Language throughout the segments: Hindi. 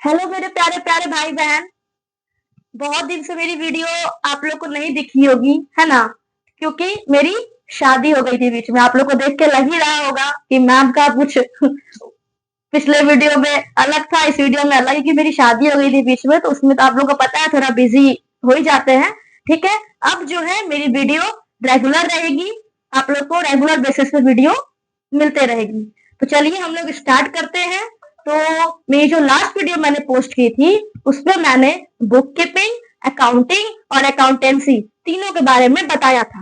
हेलो मेरे प्यारे प्यारे भाई बहन। बहुत दिन से मेरी वीडियो आप लोग को नहीं दिखी होगी, है ना? क्योंकि मेरी शादी हो गई थी बीच में। आप लोग को देख के लग ही रहा होगा कि मैम का कुछ पिछले वीडियो में अलग था, इस वीडियो में अलग है कि मेरी शादी हो गई थी बीच में, तो उसमें तो आप लोग को पता है थोड़ा बिजी हो ही जाते हैं। ठीक है, अब जो है मेरी वीडियो रेगुलर रहेगी, आप लोग को रेगुलर बेसिस पे वीडियो मिलते रहेगी। तो चलिए हम लोग स्टार्ट करते हैं। तो मेरी जो लास्ट वीडियो मैंने पोस्ट की थी उसमें मैंने बुक कीपिंग, अकाउंटिंग और अकाउंटेंसी तीनों के बारे में बताया था।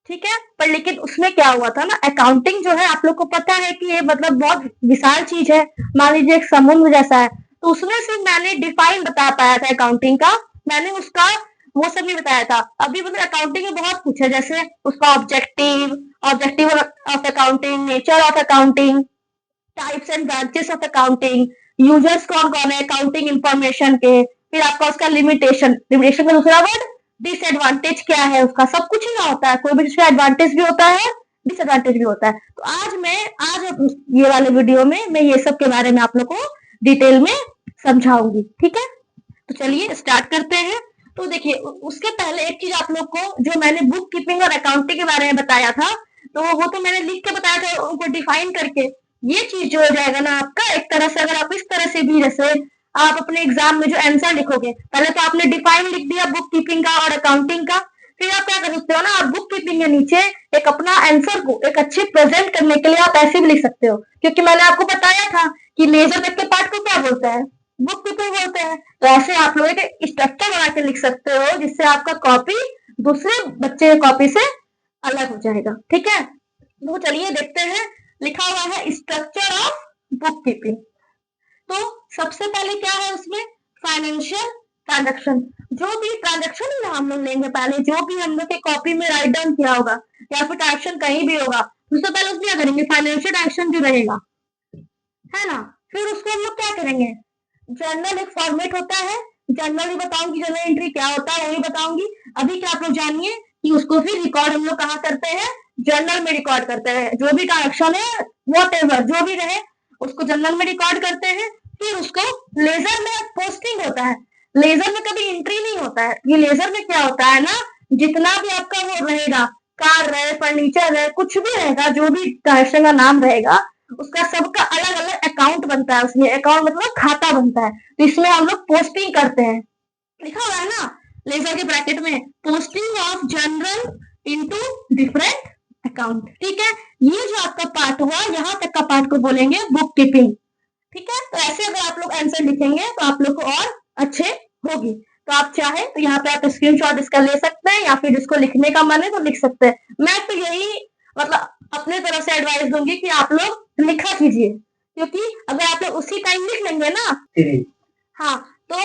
ठीक है, पर लेकिन उसमें क्या हुआ था ना, अकाउंटिंग जो है आप लोग को पता है कि ये मतलब बहुत विशाल चीज है, मान लीजिए एक समुद्र जैसा है। तो उसमें से मैंने डिफाइन बता पाया था अकाउंटिंग का, मैंने उसका वो सब नहीं बताया था। अभी मतलब अकाउंटिंग में बहुत कुछ है, जैसे उसका objective, objective of accounting, nature of accounting, types and branches of accounting, users कौन कौन है अकाउंटिंग इंफॉर्मेशन के, फिर आपका उसका लिमिटेशन, लिमिटेशन का दूसरा वर्ड डिसएडवांटेज क्या है, उसका सब कुछ ही ना होता है, कोई भी चीज का एडवांटेज भी होता है, डिसएडवांटेज भी होता है। तो आज ये वाले वीडियो में मैं ये सब के बारे में आप लोग को डिटेल में समझाऊंगी। ठीक है, तो चलिए स्टार्ट करते हैं। तो देखिए उसके पहले एक चीज आप लोग को, जो मैंने बुक कीपिंग और अकाउंटिंग के बारे में बताया था, तो वो तो मैंने लिख के बताया था उनको डिफाइन करके। ये चीज जो हो जाएगा ना आपका, एक तरह से अगर आप इस तरह से भी, जैसे आप अपने एग्जाम में जो आंसर लिखोगे, पहले तो आपने डिफाइन लिख दिया बुक कीपिंग का और अकाउंटिंग का, फिर आप क्या कर सकते हो ना, आप बुक कीपिंग के नीचे एक अपना आंसर को एक अच्छे प्रेजेंट करने के लिए आप ऐसे भी लिख सकते हो, क्योंकि मैंने आपको बताया था कि लेजर तक के पार्ट को क्या बोलते हैं, बुक कीपिंग बोलते हैं। तो ऐसे आप लोग एक स्ट्रक्चर बना के लिख सकते हो, जिससे आपका कॉपी दूसरे बच्चे की कॉपी से अलग हो जाएगा। ठीक है, तो चलिए देखते हैं। लिखा हुआ है स्ट्रक्चर ऑफ बुक कीपिंग। तो सबसे पहले क्या है उसमें, फाइनेंशियल ट्रांजेक्शन। जो भी ट्रांजेक्शन है ना हम लोग लेंगे, पहले जो भी हम लोग के कॉपी में राइट डाउन किया होगा या फिर ट्रांजेक्शन कहीं भी होगा, उससे पहले उसमें क्या करेंगे, फाइनेंशियल ट्रांजेक्शन जो रहेगा, है ना, फिर उसको हम लोग क्या करेंगे, जर्नल एक फॉर्मेट होता है, जर्नल भी बताऊंगी, जर्नल एंट्री क्या होता है वो भी बताऊंगी। अभी क्या आप लोग जानिए कि उसको फिर रिकॉर्ड हम लोग कहाँ करते हैं, जर्नल में रिकॉर्ड करते हैं। जो भी ट्रांजेक्शन है वॉट एवर जो भी रहे उसको जर्नल में रिकॉर्ड करते हैं। फिर उसको लेजर में पोस्टिंग होता है। लेजर में कभी एंट्री नहीं होता है। ये लेजर में क्या होता है ना, जितना भी आपका वो रहेगा, कार रहे, फर्नीचर रहे, कुछ भी रहेगा, जो भी ट्रांजेक्शन का नाम रहेगा, उसका सबका अलग अलग अकाउंट बनता है। उसमें अकाउंट मतलब खाता बनता है, तो इसमें हम लोग पोस्टिंग करते हैं। लिखा हुआ है ना लेजर के ब्रैकेट में, posting of general into different account. ठीक है, ये जो आपका पार्ट हुआ, यहाँ तक का पार्ट को बोलेंगे बुक कीपिंग। ठीक है, तो ऐसे अगर आप लोग आंसर लिखेंगे तो आप लोग को और अच्छे होगी। तो आप चाहे तो यहाँ पे आप स्क्रीनशॉट इसका ले सकते हैं, या फिर जिसको लिखने का मन है तो लिख सकते हैं। मैं तो यही मतलब अपने तरफ से एडवाइस दूंगी कि आप लोग लिखा कीजिए, क्योंकि अगर आप लोग उसी टाइम लिख लेंगे ना, हाँ, तो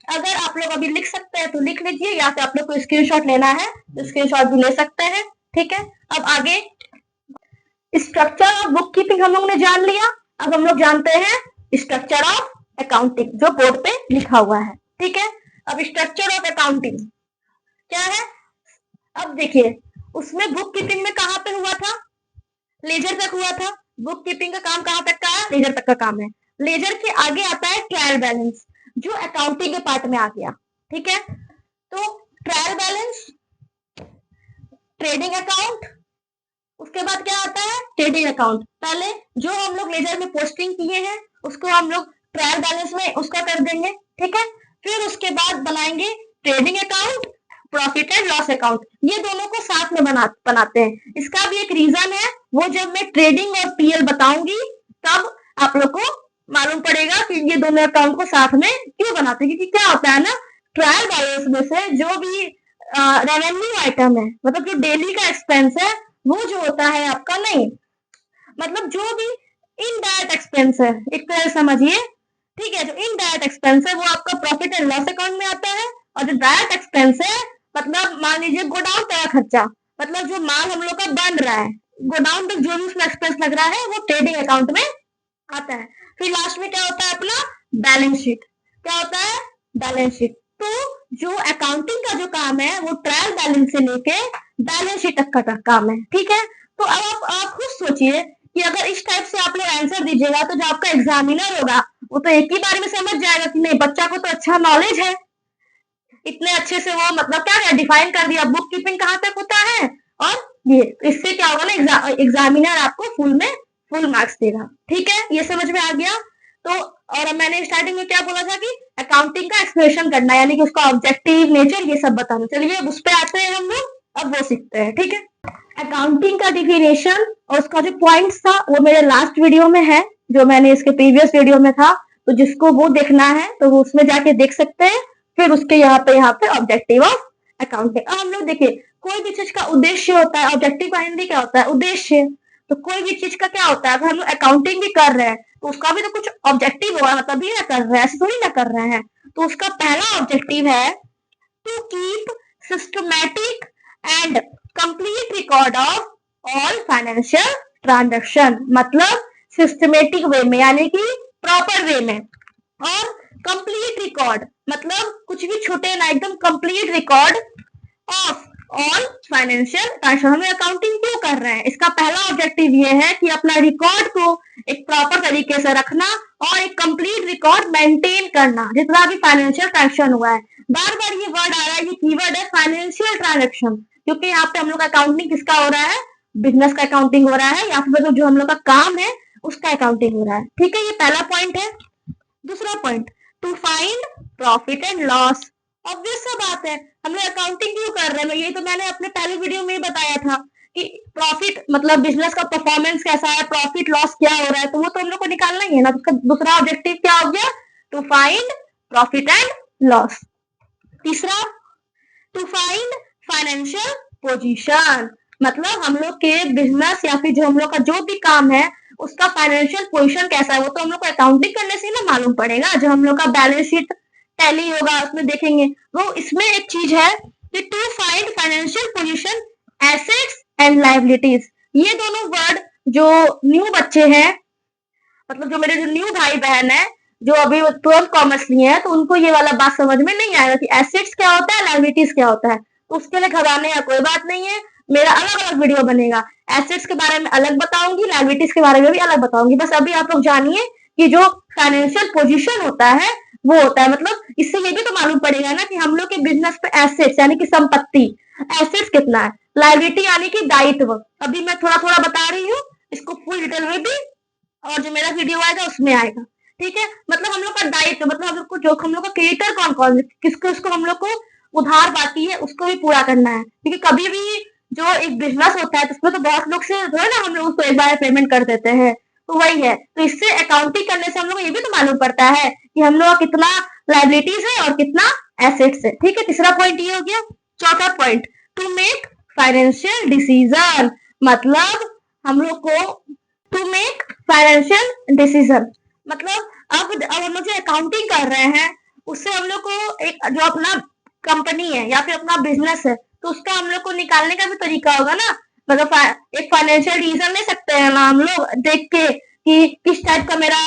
अगर आप लोग अभी लिख सकते हैं तो लिख लीजिए, या फिर आप लोग को स्क्रीनशॉट लेना है तो स्क्रीनशॉट भी ले सकते हैं। ठीक है, अब आगे स्ट्रक्चर ऑफ बुक कीपिंग हम लोग ने जान लिया। अब हम लोग जानते हैं स्ट्रक्चर ऑफ अकाउंटिंग, जो बोर्ड पे लिखा हुआ है। ठीक है, अब स्ट्रक्चर ऑफ अकाउंटिंग क्या है, अब देखिए उसमें बुक कीपिंग में कहाँ पे हुआ था, लेजर तक हुआ था। बुक कीपिंग का काम कहाँ तक का है, लेजर तक का काम है। लेजर के आगे आता है ट्रायल बैलेंस, जो अकाउंटिंग के पार्ट में आ गया। ठीक है, तो ट्रायल बैलेंस, ट्रेडिंग अकाउंट, उसके बाद क्या आता है ट्रेडिंग अकाउंट। पहले जो हम लोग लेजर में पोस्टिंग किए हैं उसको हम लोग ट्रायल बैलेंस में उसका कर देंगे। ठीक है, फिर उसके बाद बनाएंगे trading account, profit and loss account. ये दोनों को साथ में बनाते हैं। इसका भी एक रीजन है, वो जब मैं ट्रेडिंग और पीएल बताऊंगी तब आप लोग को मालूम पड़ेगा कि ये दोनों अकाउंट को साथ में क्यों बनाते हैं। क्योंकि क्या होता है ना, ट्रायल बैलेंस में से जो भी रेवेन्यू आइटम है, मतलब जो डेली का एक्सपेंस है, वो जो होता है आपका, नहीं मतलब जो भी इनडायरेक्ट एक्सपेंस है, एक तरह समझिए। ठीक है, जो इनडायरेक्ट एक्सपेंस है वो आपका प्रॉफिट एंड लॉस अकाउंट में आता है, और जो डायरेक्ट एक्सपेंस है, मतलब मान लीजिए गोडाउन का खर्चा, मतलब जो माल हम लोग का बन रहा है, गोडाउन तक जो भी उसमें एक्सपेंस लग रहा है वो ट्रेडिंग अकाउंट में आता है। फिर लास्ट में क्या होता है अपना बैलेंस शीट। क्या होता है, बैलेंस शीट। तो जो अकाउंटिंग का जो काम है वो ट्रायल बैलेंस से लेके बैलेंस शीट तक का काम है। ठीक है, तो अब आप खुद सोचिए कि अगर इस टाइप से आप लोग आंसर दीजिएगा तो जो आपका एग्जामिनर होगा वो तो एक ही बार में समझ जाएगा कि नहीं, बच्चा को तो अच्छा नॉलेज है, इतने अच्छे से वो मतलब क्या है डिफाइन कर दिया बुक कीपिंग कहाँ तक होता है। और ये इससे क्या होगा ना, एग्जामिनर आपको फुल मार्क्स देगा। ठीक है, ये समझ में आ गया। तो और मैंने स्टार्टिंग में क्या बोला था कि अकाउंटिंग का एक्सप्लेनेशन करना, यानी कि उसका ऑब्जेक्टिव नेचर ये सब बताना। चलिए अब उस पर आते हैं हम लोग, अब वो सीखते हैं। ठीक है, अकाउंटिंग का डिफिनेशन और उसका जो पॉइंट्स था वो मेरे लास्ट वीडियो में है, जो मैंने इसके प्रीवियस वीडियो में था, तो जिसको वो देखना है तो वो उसमें जाके देख सकते हैं। फिर उसके यहाँ पे ऑब्जेक्टिव ऑफ अकाउंटिंग। अब हम लोग देखिए, कोई भी चीज का उद्देश्य होता है, ऑब्जेक्टिव का हिंदी क्या होता है, उद्देश्य। तो कोई भी चीज का क्या होता है, अगर हम लोग अकाउंटिंग भी कर रहे हैं तो उसका भी तो कुछ ऑब्जेक्टिव होगा, मतलब भी ना कर रहे हैं, ऐसे थोड़ी ना कर रहे हैं। तो उसका पहला ऑब्जेक्टिव है to keep systematic and complete record of all financial transaction, मतलब सिस्टमेटिक वे में यानी कि प्रॉपर वे में, और कंप्लीट रिकॉर्ड मतलब कुछ भी छूटे ना, एकदम complete record of all financial transaction. हम अकाउंटिंग क्यों कर रहे हैं, इसका पहला ऑब्जेक्टिव ये है कि अपना रिकॉर्ड को एक प्रॉपर तरीके से रखना और एक कंप्लीट रिकॉर्ड मेंटेन करना, जितना भी फाइनेंशियल ट्रांजैक्शन हुआ है। बार बार ये वर्ड आ रहा है, ये कीवर्ड है फाइनेंशियल ट्रांजैक्शन, क्योंकि यहाँ पे हम लोग अकाउंटिंग किसका हो रहा है, बिजनेस का अकाउंटिंग हो रहा है, या फिर जो हम लोग का काम है उसका अकाउंटिंग हो रहा है। ठीक है, ये पहला पॉइंट है। दूसरा point, to find profit and loss. Obvious सा बात है, हम लोग अकाउंटिंग क्यों कर रहे हैं, ये तो मैंने अपने पहले वीडियो में ही बताया था कि प्रॉफिट मतलब बिजनेस का परफॉर्मेंस कैसा है, प्रॉफिट लॉस क्या हो रहा है, तो वो तो हम लोग को निकालना ही है ना। उसका दूसरा ऑब्जेक्टिव क्या हो गया, to find profit and loss. तीसरा, टू फाइंड फाइनेंशियल पोजीशन, मतलब हम लोग के बिजनेस या फिर जो हम लोग का जो भी काम है उसका फाइनेंशियल पोजीशन कैसा है, वो तो हम लोग को अकाउंटिंग करने से ही ना मालूम पड़ेगा। जो हम लोग का बैलेंस शीट टैली होगा उसमें देखेंगे, वो इसमें एक चीज है कि to find financial position assets and liabilities. ये दोनों वर्ड जो न्यू बच्चे हैं, मतलब जो मेरे जो न्यू भाई बहन है जो अभी 12th कॉमर्स लिए हैं, तो उनको ये वाला बात समझ में नहीं आएगा कि एसेट्स क्या होता है, लायबिलिटीज क्या होता है। तो उसके लिए घबराने का कोई बात नहीं है, मेरा अलग अलग वीडियो बनेगा, एसेट्स के बारे में अलग बताऊंगी, लायबिलिटीज के बारे में भी अलग बताऊंगी। बस अभी आप लोग जानिए कि जो फाइनेंशियल पोजीशन होता है वो होता है, मतलब इससे ये भी तो मालूम पड़ेगा ना कि हम लोग के बिजनेस पे एसेट्स यानी कि संपत्ति, एसेट्स कितना है, लायबिलिटी यानी कि दायित्व। अभी मैं थोड़ा थोड़ा बता रही हूँ, इसको फुल डिटेल में भी और जो मेरा वीडियो आएगा उसमें आएगा। ठीक है, मतलब हम लोग का दायित्व, मतलब हम लोग को जो हम लोग का क्रेडिटर कौन कौन किसको उसको हम लोग को उधार बाकी है उसको भी पूरा करना है, क्योंकि कभी भी जो एक बिजनेस होता है तो उसमें तो बहुत लोग से जो है ना हम लोग उसको एक बार पेमेंट कर देते हैं, तो वही है। तो इससे अकाउंटिंग करने से हम लोग को ये भी तो मालूम पड़ता है कि हम लोग का कितना लायबिलिटीज है और कितना एसेट्स है। ठीक है, तीसरा पॉइंट ये हो गया। चौथा point, to make financial decision, मतलब हम लोग को टू मेक फाइनेंशियल डिसीजन, मतलब अब हम लोग जो अकाउंटिंग कर रहे हैं उससे हम लोग को एक जो अपना कंपनी है या फिर अपना बिजनेस है तो उसका हम लोग को निकालने का भी तरीका होगा ना। मतलब एक फाइनेंशियल डिसीजन ले सकते हैं ना हम लोग देख के कि किस टाइप का मेरा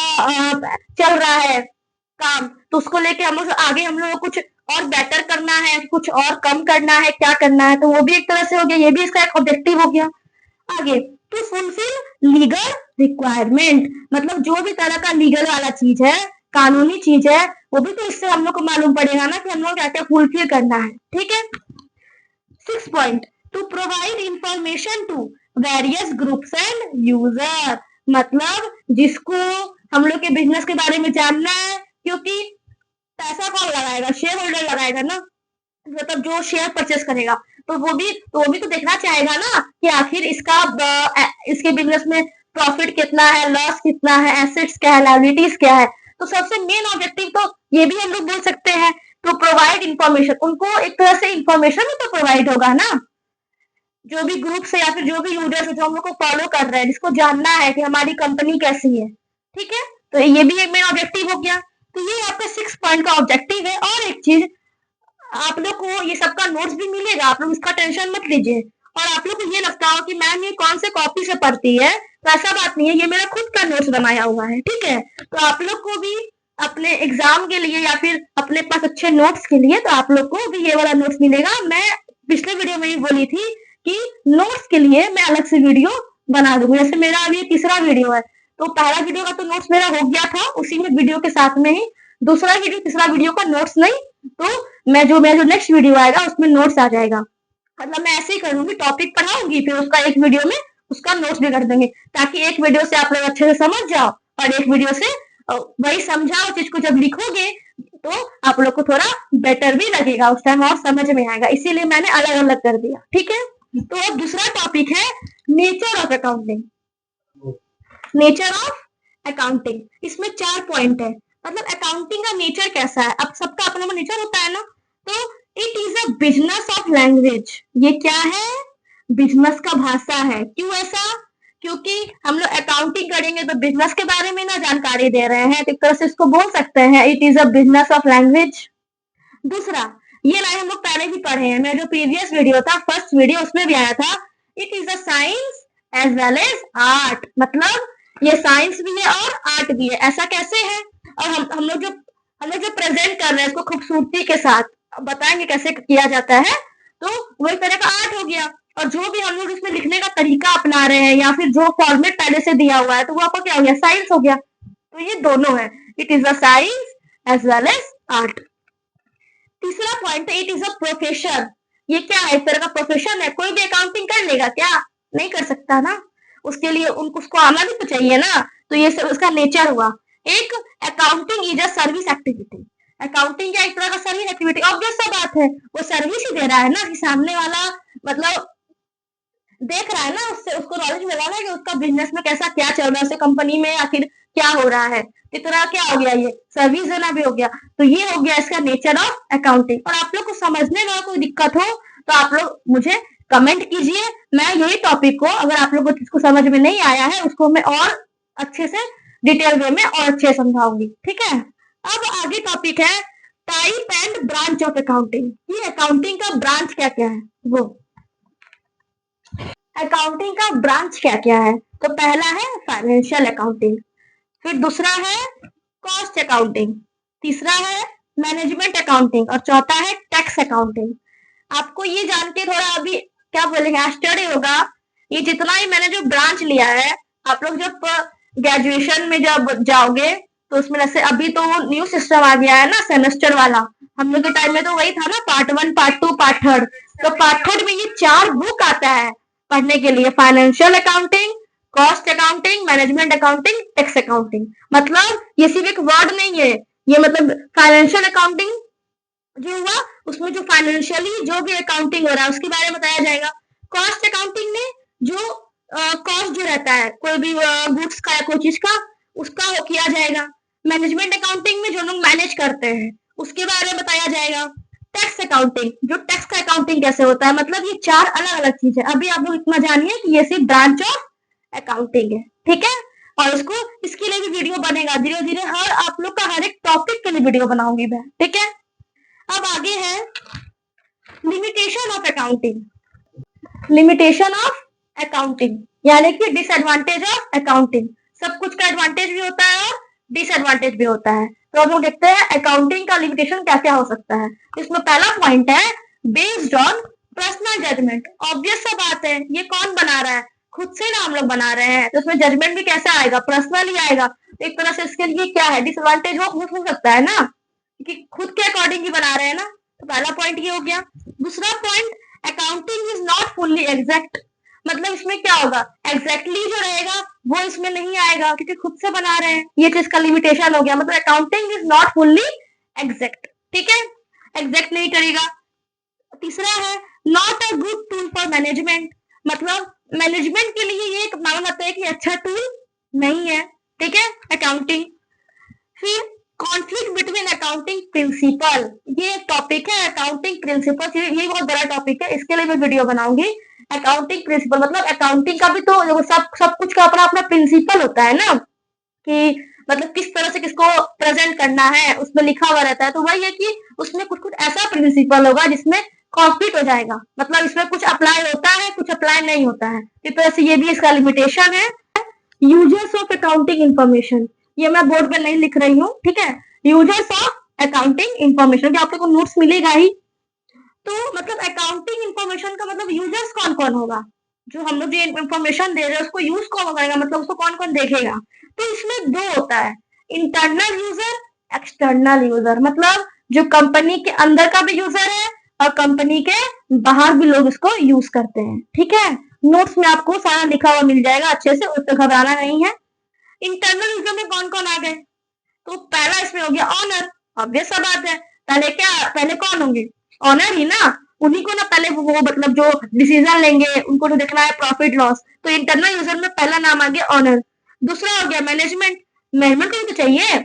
चल रहा है काम, तो उसको लेके हम लोग आगे हम लोग को कुछ और बेटर करना है, कुछ और कम करना है, क्या करना है, तो वो भी एक तरह से हो गया, ये भी इसका एक ऑब्जेक्टिव हो गया। आगे, टू फुलफिल लीगल रिक्वायरमेंट, मतलब जो भी तरह का लीगल वाला चीज है, कानूनी चीज है, वो भी तो इससे हम लोग को मालूम पड़ेगा ना कि हम लोग क्या क्या फुलफिल करना है। ठीक है, 6 point, to provide information to various groups and user, मतलब जिसको हम लोग के बिजनेस के बारे में जानना है, क्योंकि पैसा कौन लगाएगा, शेयर होल्डर लगाएगा ना, मतलब जो शेयर परचेस करेगा, तो वो भी तो देखना चाहेगा ना कि आखिर इसके बिजनेस में प्रॉफिट कितना है, लॉस कितना है, एसेट्स क्या है, लायबिलिटीज क्या है। तो सबसे मेन ऑब्जेक्टिव तो ये भी हम लोग बोल सकते हैं, टू प्रोवाइड इंफॉर्मेशन, उनको एक तरह से इंफॉर्मेशन भी तो प्रोवाइड होगा ना, जो भी ग्रुप से या फिर जो भी यूजर्स है जो हम लोग को फॉलो कर रहे हैं, जिसको जानना है कि हमारी कंपनी कैसी है। ठीक है, तो ये भी एक मेन ऑब्जेक्टिव हो गया। तो ये आपका 6 पॉइंट का ऑब्जेक्टिव है। और एक चीज, आप लोग को ये सबका नोट्स भी मिलेगा, आप लोग इसका टेंशन मत लीजिए। और आप लोग को ये लगता हो कि मैम ये कौन से कॉपी से पढ़ती है, तो ऐसा बात नहीं है, ये मेरा खुद का नोट्स बनाया हुआ है। ठीक है, तो आप लोग को भी अपने एग्जाम के लिए या फिर अपने पास अच्छे नोट्स के लिए तो आप लोग को भी ये वाला नोट्स मिलेगा। मैं पिछले वीडियो में ही बोली थी कि नोट्स के लिए मैं अलग से वीडियो बना दूंगी। जैसे मेरा अभी तीसरा वीडियो है, तो पहला वीडियो का तो नोट्स मेरा हो गया था उसी में वीडियो के साथ में ही, दूसरा वीडियो तीसरा वीडियो का नोट्स नहीं, तो मेरा जो नेक्स्ट वीडियो आएगा उसमें नोट्स आ जाएगा। मतलब मैं ऐसे ही करूंगी, टॉपिक पढ़ाऊंगी, फिर उसका एक वीडियो में उसका नोट्स भी कर देंगे, ताकि एक वीडियो से आप लोग अच्छे से समझ जाओ और एक वीडियो से वही समझाओ चीज को जब लिखोगे तो आप लोग को थोड़ा बेटर भी लगेगा, उस टाइम और समझ में आएगा, इसीलिए मैंने अलग अलग कर दिया। ठीक है, तो अब दूसरा टॉपिक है nature of accounting. Nature of accounting, इसमें 4 पॉइंट है। मतलब अकाउंटिंग का नेचर कैसा है, अब सबका अपना अपना नेचर होता है ना। तो it is a business of language, ये क्या है, बिजनेस का भाषा है। क्यों ऐसा, क्योंकि हम लोग अकाउंटिंग करेंगे तो बिजनेस के बारे में ना जानकारी दे रहे हैं, तो एक तरह से इसको बोल सकते हैं it is a business of language. दूसरा, ये लाइन हम लोग पहले भी पढ़े हैं, मेरा जो प्रीवियस वीडियो था, फर्स्ट वीडियो, उसमें भी आया था, it is a science as well as art. मतलब ये साइंस भी है और आर्ट भी है। ऐसा कैसे है, और हम लोग जो प्रेजेंट कर रहे हैं इसको खूबसूरती के साथ बताएंगे कैसे किया जाता है, तो वो एक तरह का आर्ट हो गया। और जो भी हम लोग इसमें लिखने का तरीका अपना रहे हैं या फिर जो फॉर्मेट पहले से दिया हुआ है, तो वो आपका क्या हो गया, साइंस हो गया। तो ये दोनों है, it is a science as well as art. तीसरा पॉइंट है इट इज अ प्रोफेशन। ये क्या है, एक तरह का प्रोफेशन है। कोई भी अकाउंटिंग कर लेगा क्या, नहीं कर सकता ना, उसके लिए उसको आना भी तो चाहिए ना। तो ये सब उसका नेचर हुआ। एक, accounting is a service activity. Accounting क्या एक तरह का सर्विस एक्टिविटी, ऑब्वियस सा बात है, वो सर्विस ही दे रहा है ना, कि सामने वाला मतलब देख रहा है ना, उससे उसको नॉलेज मिला ना कि उसका बिजनेस में कैसा क्या चल रहा है, उसके कंपनी में आखिर क्या हो रहा है। इतना क्या हो गया, ये सर्विस देना भी हो गया। तो ये हो गया इसका नेचर ऑफ अकाउंटिंग। और आप लोग को समझने में कोई दिक्कत हो तो आप लोग मुझे कमेंट कीजिए, मैं यही टॉपिक को, अगर आप लोग को जिसको समझ में नहीं आया है उसको मैं और अच्छे से डिटेल वे में और अच्छे समझाऊंगी। ठीक है, अब आगे टॉपिक है type and branch of accounting. ये अकाउंटिंग का ब्रांच क्या क्या है, वो अकाउंटिंग का ब्रांच क्या क्या है। तो पहला है फाइनेंशियल अकाउंटिंग, फिर दूसरा है कॉस्ट अकाउंटिंग, तीसरा है मैनेजमेंट अकाउंटिंग और चौथा है टैक्स अकाउंटिंग। आपको ये जान के थोड़ा अभी क्या बोलेंगे, आश्चर्य होगा, ये जितना ही मैंने जो ब्रांच लिया है, आप लोग जब ग्रेजुएशन में जब जाओगे तो उसमें जैसे अभी तो न्यू सिस्टम आ गया है ना सेमेस्टर वाला, हम लोग के टाइम में तो वही था ना, पार्ट 1 पार्ट 2 पार्ट 3। तो पार्ट 3 में ये 4 बुक आता है पढ़ने के लिए, financial accounting, cost accounting, management accounting, tax accounting. मतलब ये सिर्फ एक वर्ड नहीं है, ये मतलब फाइनेंशियल अकाउंटिंग जो हुआ उसमें जो फाइनेंशियली जो भी अकाउंटिंग हो रहा है उसके बारे में बताया जाएगा। कॉस्ट अकाउंटिंग में जो कॉस्ट जो रहता है कोई भी गुड्स का या कोई चीज का, उसका किया जाएगा। मैनेजमेंट अकाउंटिंग में जो लोग मैनेज करते हैं उसके बारे में बताया जाएगा। टैक्स अकाउंटिंग, जो टैक्स का अकाउंटिंग कैसे होता है। मतलब ये 4 अलग अलग चीज है। अभी आप लोग इतना जानिए कि ये सिर्फ ब्रांच ऑफ अकाउंटिंग है। ठीक है, और इसके लिए भी वीडियो बनेगा धीरे धीरे, हर आप लोग का हर एक टॉपिक के लिए वीडियो बनाऊंगी मैं। ठीक है, अब आगे है limitation of accounting. Limitation of accounting यानी कि डिसएडवांटेज ऑफ अकाउंटिंग। सब कुछ का एडवांटेज भी होता है और डिसएडवांटेज भी होता है। तो हम लोग देखते हैं अकाउंटिंग का लिमिटेशन क्या क्या हो सकता है। इसमें पहला पॉइंट है based on personal judgement. Obvious सा बात है, ये कौन बना रहा है, खुद से ना हम लोग बना रहे हैं, तो उसमें जजमेंट भी कैसा आएगा, पर्सनल ही आएगा। तो एक तरह से इसके लिए क्या है, डिसएडवांटेज हो सकता है ना, कि खुद के अकॉर्डिंग ही बना रहे हैं ना। तो पहला पॉइंट ये हो गया। दूसरा point, accounting is not fully exact. मतलब इसमें क्या होगा, एग्जैक्टली जो रहेगा वो इसमें नहीं आएगा क्योंकि खुद से बना रहे हैं, ये चीज का लिमिटेशन हो गया। मतलब accounting is not fully exact. ठीक है, एग्जैक्ट नहीं करेगा। तीसरा है not a good tool for management. मतलब मैनेजमेंट के लिए ये एक माना जाता है कि अच्छा टूल नहीं है। ठीक है, अकाउंटिंग। फिर कॉन्फ्लिक्ट बिटवीन अकाउंटिंग प्रिंसिपल, ये एक टॉपिक है अकाउंटिंग प्रिंसिपल, ये बहुत बड़ा टॉपिक है, इसके लिए मैं वीडियो बनाऊंगी। अकाउंटिंग प्रिंसिपल मतलब अकाउंटिंग का भी तो सब कुछ का अपना अपना प्रिंसिपल होता है ना, कि मतलब किस तरह से किसको प्रेजेंट करना है उसमें लिखा हुआ रहता है। तो वही है कि उसमें कुछ कुछ ऐसा प्रिंसिपल होगा जिसमें कॉन्फ्लिक्ट हो जाएगा। मतलब इसमें कुछ अप्लाई होता है कुछ अप्लाई नहीं होता है, इस तरह से ये भी इसका लिमिटेशन है। यूजर्स ऑफ अकाउंटिंग इंफॉर्मेशन, ये मैं बोर्ड पे नहीं लिख रही हूँ। ठीक है, यूजर्स ऑफ अकाउंटिंग इंफॉर्मेशन, आपको को नोट्स मिलेगा ही। तो मतलब अकाउंटिंग इंफॉर्मेशन का मतलब यूजर्स कौन कौन होगा, जो हम लोग जो इंफॉर्मेशन दे रहे हैं उसको यूज कौन करेगा, मतलब उसको कौन कौन देखेगा। तो इसमें दो होता है, इंटरनल यूजर, एक्सटर्नल यूजर। मतलब जो कंपनी के अंदर का भी यूजर है और कंपनी के बाहर भी लोग इसको यूज करते हैं। ठीक है, नोट्स में आपको सारा लिखा हुआ मिल जाएगा अच्छे से, उससे घबराना नहीं है। इंटरनल यूजर में कौन कौन आ गए, तो पहला इसमें हो गया ऑनर। ऑब्वियस सा बात है, पहले कौन होंगे, ऑनर ही ना। उन्हीं को ना पहले वो मतलब जो डिसीजन लेंगे उनको तो देखना है प्रॉफिट लॉस। तो इंटरनल यूजर में पहला नाम आ गया ऑनर। दूसरा हो गया मैनेजमेंट। मैनेजमेंट को भी तो चाहिए,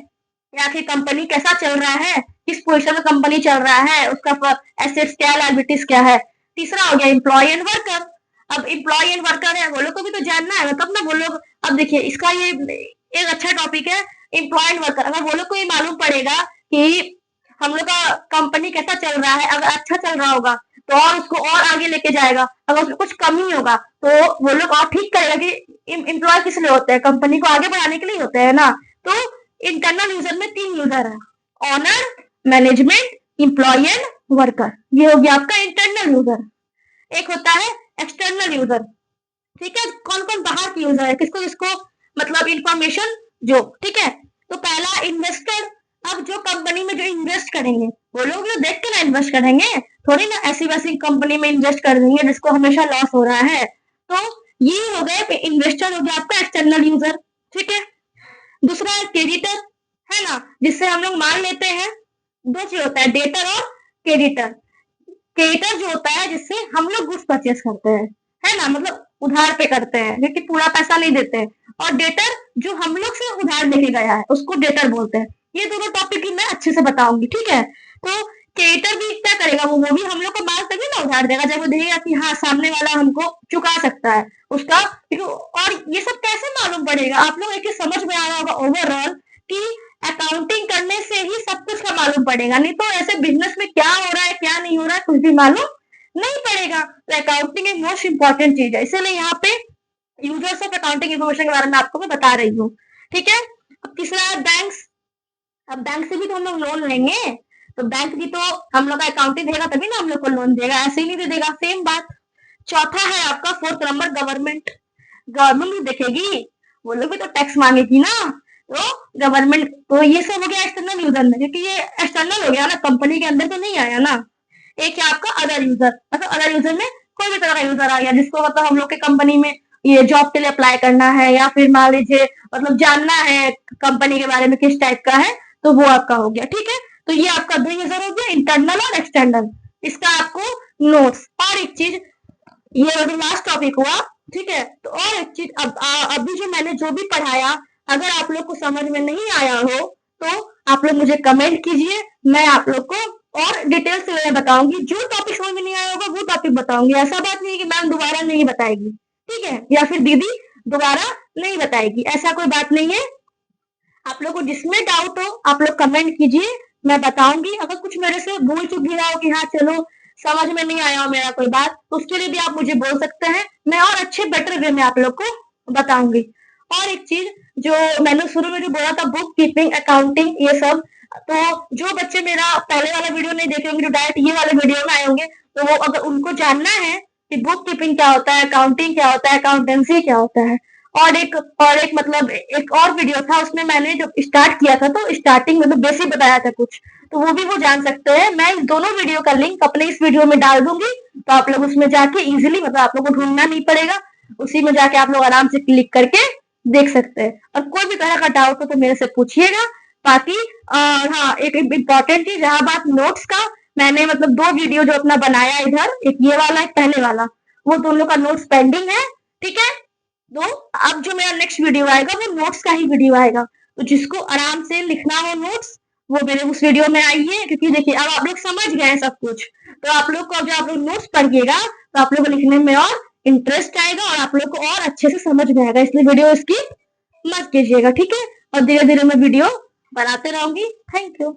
आखिर कंपनी कैसा चल रहा है, किस पोजिशन में कंपनी चल रहा है, उसका एसेट्स क्या है, लायबिलिटीज क्या है। तीसरा हो गया एम्प्लॉय एंड वर्कर। अब एम्प्लॉय एंड वर्कर है, वो लोग को भी तो जानना है, मतलब ना वो लोग, अब देखिए इसका ये एक अच्छा टॉपिक है एम्प्लॉय एंड वर्कर। अगर वो लोग को ये मालूम पड़ेगा कि हम लोग का कंपनी कैसा चल रहा है, अगर अच्छा चल रहा होगा तो और उसको और आगे लेके जाएगा, अगर उसमें कुछ कमी होगा तो वो लोग और ठीक करेगा। कि एम्प्लॉय किस लिए होते हैं, कंपनी को आगे बढ़ाने के लिए होते हैं ना। तो इंटरनल यूजर में 3 यूजर है, owner, management, employ and worker. ये हो गया आपका इंटरनल यूजर। एक होता है एक्सटर्नल यूजर। ठीक है, कौन कौन बाहर के यूजर है, किसको किसको मतलब इंफॉर्मेशन जो, ठीक है। तो पहला इन्वेस्टर। अब जो कंपनी में जो इन्वेस्ट करेंगे वो लोग ना देख के ना इन्वेस्ट करेंगे, थोड़ी ना ऐसी वैसी कंपनी में इन्वेस्ट कर देंगे जिसको हमेशा लॉस हो रहा है। तो ये हो गए इन्वेस्टर, हो गया आपका एक्सटर्नल यूजर। ठीक है, दूसरा है क्रेडिटर, है ना, जिससे हम लोग मान लेते हैं। दो चीज होता है, डेटर और क्रेडिटर। क्रेडिटर जो होता है जिससे हम लोग गुड्स परचेस करते हैं, है ना, मतलब उधार पे करते हैं क्योंकि पूरा पैसा नहीं देते हैं। और डेटर जो हम लोग से उधार लेके गया है उसको डेटर बोलते हैं। ये दोनों टॉपिक मैं अच्छे से बताऊंगी। ठीक है, तो क्रेडिटर भी क्या करेगा, वो भी हम लोग को माल तभी ना उधार देगा जब वो देखेगा कि हाँ सामने वाला हमको चुका सकता है उसका। और ये सब कैसे मालूम पड़ेगा, आप लोग एक समझ में आ रहा होगा ओवरऑल कि अकाउंटिंग करने से ही सब कुछ का मालूम पड़ेगा, नहीं तो ऐसे बिजनेस में क्या हो रहा है क्या नहीं हो रहा है कुछ भी मालूम नहीं पड़ेगा। तो अकाउंटिंग एक मोस्ट इंपॉर्टेंट चीज है, इसीलिए यहाँ पे यूजर्स ऑफ अकाउंटिंग इन्फॉर्मेशन के बारे में आपको मैं बता रही हूँ। ठीक है, अब तीसरा है बैंक्स। अब बैंक से भी तो हम लोग लोन लेंगे, तो बैंक भी तो हम लोग का अकाउंटिंग देगा तभी ना हम लोग को लोन देगा, ऐसे ही नहीं दे देगा, सेम बात। चौथा है आपका फोर्थ नंबर गवर्नमेंट। गवर्नमेंट भी देखेगी, वो लोग भी तो टैक्स मांगेगी ना। तो गवर्नमेंट, तो ये सब हो गया एक्सटर्नल यूजर में, क्योंकि ये एक्सटर्नल हो गया ना, कंपनी के अंदर तो नहीं आया ना। एक है आपका अदर यूजर, मतलब अदर यूजर में कोई भी तरह का यूजर आ गया जिसको मतलब हम लोग के कंपनी में ये जॉब के लिए अप्लाई करना है या फिर मान लीजिए मतलब जानना है कंपनी के बारे में किस टाइप का है, तो वो आपका हो गया। ठीक है, तो ये आपका दो यूजर हो गया, इंटरनल और एक्सटर्नल। इसका आपको नोट्स। और एक चीज, ये मतलब लास्ट टॉपिक हुआ। ठीक है, तो और एक चीज, अब अभी जो मैंने जो भी पढ़ाया अगर आप लोग को समझ में नहीं आया हो तो आप लोग मुझे कमेंट कीजिए, मैं आप लोग को और डिटेल से मैं बताऊंगी। जो टॉपिक समझ में नहीं आया होगा वो टॉपिक बताऊंगी, ऐसा बात नहीं है कि मैम दोबारा नहीं बताएगी, ठीक है, या फिर दीदी दोबारा नहीं बताएगी, ऐसा कोई बात नहीं है। आप लोग को जिसमें डाउट हो आप लोग कमेंट कीजिए, मैं बताऊंगी। अगर कुछ मेरे से भूल चुक भी रहा हो कि हाँ चलो समझ में नहीं आया हो मेरा कोई बात, तो उसके लिए भी आप मुझे बोल सकते हैं, मैं और अच्छे बेटर वे में आप लोग को बताऊंगी। और एक चीज जो मैंने शुरू में जो बोला था, बुक कीपिंग, अकाउंटिंग, ये सब, तो जो बच्चे मेरा पहले वाला वीडियो नहीं देखे होंगे, जो डायरेक्ट ये वाले वीडियो में आए होंगे, तो वो अगर उनको जानना है कि बुक कीपिंग क्या होता है, अकाउंटिंग क्या होता है, अकाउंटेंसी क्या होता है, और एक मतलब एक और वीडियो था उसमें मैंने जब स्टार्ट किया था तो स्टार्टिंग में तो बेसिक बताया था कुछ, तो वो भी वो जान सकते हैं। मैं इस दोनों वीडियो का लिंक अपने इस वीडियो में डाल दूंगी, तो आप लोग उसमें जाके इजीली, मतलब आप लोग को ढूंढना नहीं पड़ेगा, उसी में जाके आप लोग आराम से क्लिक करके देख सकते हैं। और कोई भी तरह का डाउट हो तो मेरे से पूछिएगा। बाकी हाँ, एक इम्पोर्टेंट चीज, रहा बात नोट्स का, मैंने मतलब 2 वीडियो जो अपना बनाया इधर, एक ये वाला एक पहले वाला, वो दोनों का नोट्स पेंडिंग है। ठीक है, तो अब जो मेरा नेक्स्ट वीडियो आएगा वो नोट्स का ही वीडियो आएगा, तो जिसको आराम से लिखना हो नोट्स वो मेरे उस वीडियो में आइए, क्योंकि देखिए अब आप लोग समझ गए हैं सब कुछ, तो आप लोग को जब आप लोग नोट्स पढ़िएगा तो आप लोग को लिखने में और इंटरेस्ट आएगा और आप लोग को और अच्छे से समझ में आएगा, इसलिए वीडियो स्किप मत कीजिएगा। ठीक है, और धीरे धीरे मैं वीडियो बनाते रहूंगी। Thank you.